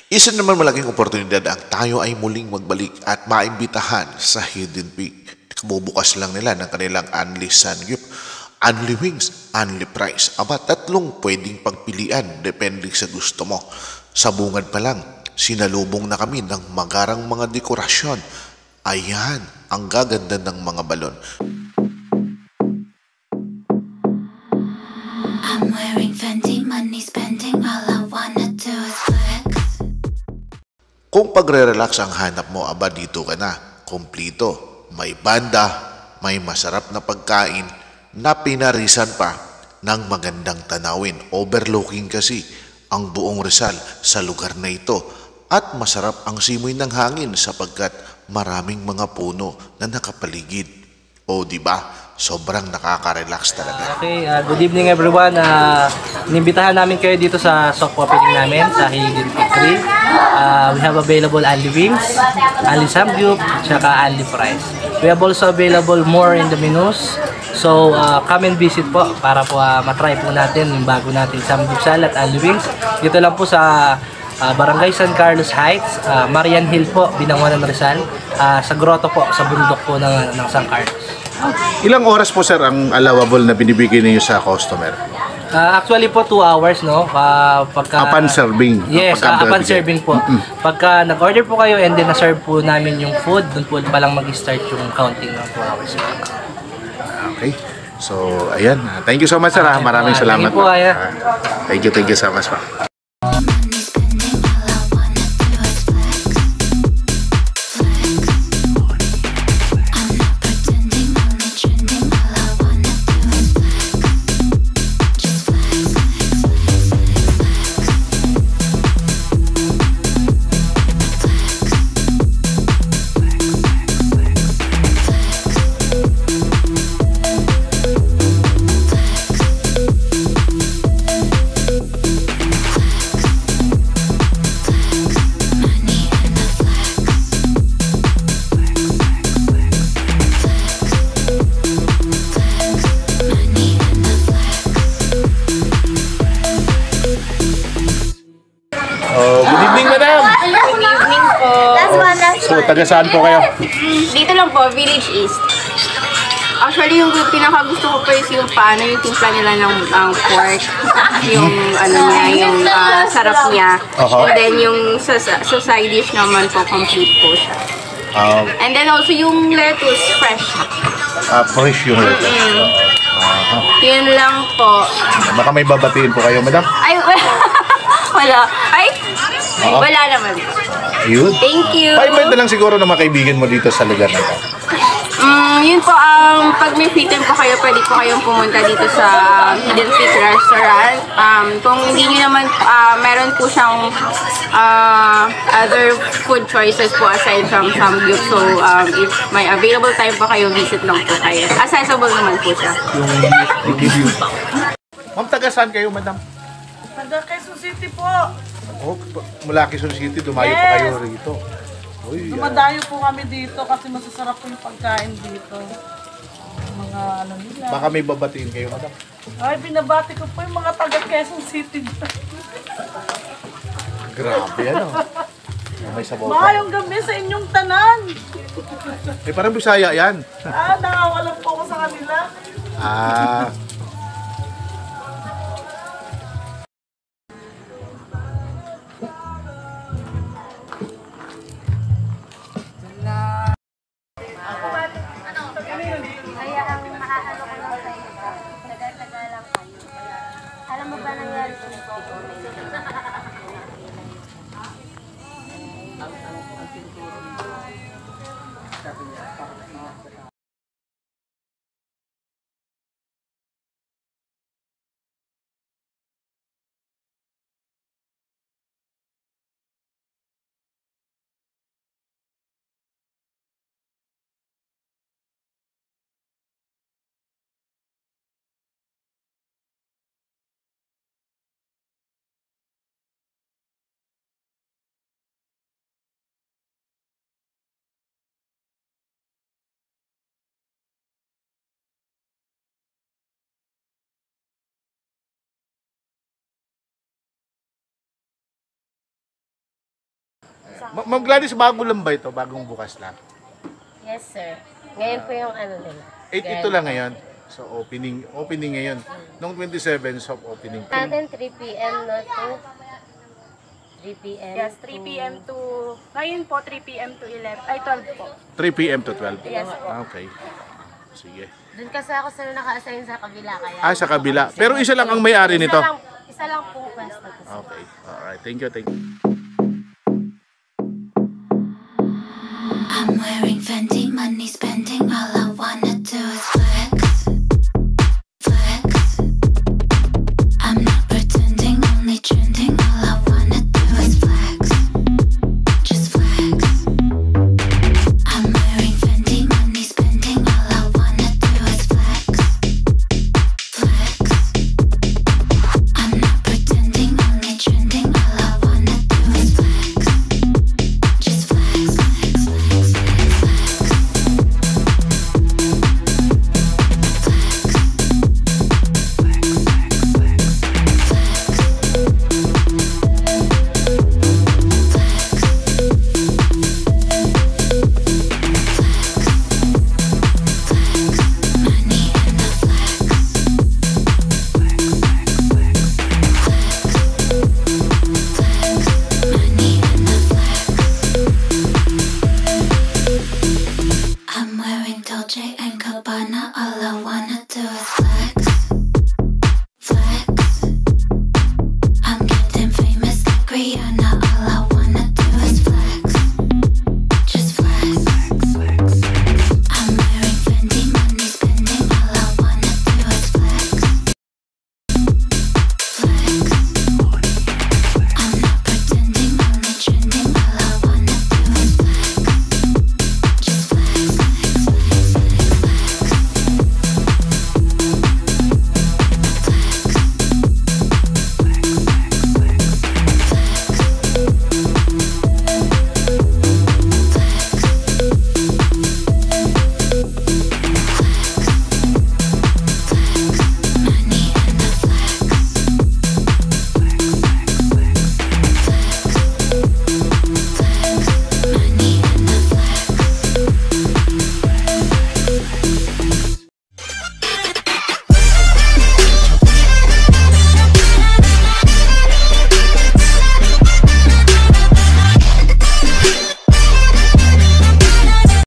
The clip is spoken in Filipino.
Isa naman malaking oportunidad ang tayo ay muling magbalik at maimbitahan sa Hidden Peak. Kabubukas lang nila ng kanilang Unli Sangyup, Unli Wings, Unli Price. Aba, tatlong pwedeng pagpilian depende sa gusto mo. Sa bungad pa lang, sinalubong na kami ng magarang mga dekorasyon. Ayan, ang gaganda ng mga balon. I'm wearing Fendi, money spending, all I wanna do is flex. Kung pagre-relax ang hanap mo, aba dito ka na, kumplito. May banda, may masarap na pagkain, na pinarisan pa ng magandang tanawin. Overlooking kasi ang buong Rizal sa lugar na ito. At masarap ang simoy ng hangin sapagkat maraming mga puno na nakapaligid. O diba? Sobrang nakaka-relax talaga. Okay, good evening everyone. Inimbitahan namin kayo dito sa soft opening namin sa Hidden Peak 3. We have available Unli Wings, Unli Samgyup, tsaka Unli Price. We have also available more in the menus. So, come and visit po para po matry po natin yung bago natin Samgyup Salad, Unli Wings. Dito lang po sa Barangay San Carlos Heights, Marian Hill po, Binangonan, Rizal. Sa grotto po, sa bundok po ng San Carlos. Ilang oras po sir ang allowable na binibigay niyo sa customer? Actually po 2 hours, no? Pagka Upon serving? Yes, upon serving po. Pagka nag-order po kayo and then na-serve po namin yung food, doon po palang mag-start yung counting ng 2 hours. Okay. So, ayan. Thank you so much sir. Maraming salamat. Thank you po. Thank you so much po. Money spending, all I wanna do is flex. Flex. I'm not pretending, only trending, all I wanna do is flex. Just flex, flex, Good evening madam. Good evening po. So, taga saan po kayo? Dito lang po, Village East. Actually, yung pinakagusto ko po is yung paano yung timpla nila ng pork. Yung ano niya, yung sarap niya. And then yung sa side dish naman po, complete po siya. And then also yung lettuce, fresh. Fresh yung lettuce. Yun lang po. Baka may babatiin po kayo madam? Ay, wala. Ay, wala naman po. Yun. Thank you. Pa-invite na lang siguro ng mga kaibigan mo dito sa lugar na ito. Yun po, pag may free time po kayo, pwede po kayong pumunta dito sa Hidden Peak Restaurant. Kung hindi nyo naman, meron po siyang other food choices po aside from Samgyup. So, if may available time po kayo, visit lang po kayo. Accessible naman po siya. Ma'am, taga saan kayo madam? Taga Quezon City po. Oh, mula Quezon City, dumayo pa kayo rito. Uy, Dumadayo po kami dito kasi masasarap po yung pagkain dito. Mga ano nila. baka may babatiin kayo madam? Ay, binabati ko po yung mga taga Quezon City. Grabe ano. May sabaw pa. Mayong gabi sa inyong tanan. Parang Bisaya yan. Nakawalan po ako sa kanila. Ah, Ma'am Gladys, bago lang ba ito? Bagong bukas lang? Yes, sir. Ngayon po yung ano nila. Ito lang ngayon. So, opening ngayon. Noong 27, soft opening. Natin 3 p.m. no to 3 p.m. Yes, 3 p.m. to... Ngayon po, 3 p.m. to 11... Ay, 12 po. 3 p.m. to 12? Yes po. Okay. Sige. Doon kasi ako sir naka-assign sa kabila kaya. Sa kabila. Pero isa lang ang may-ari nito? Isa lang po pwesto. Okay. Alright. Thank you. I'm wearing Fendi, money spending all I wanna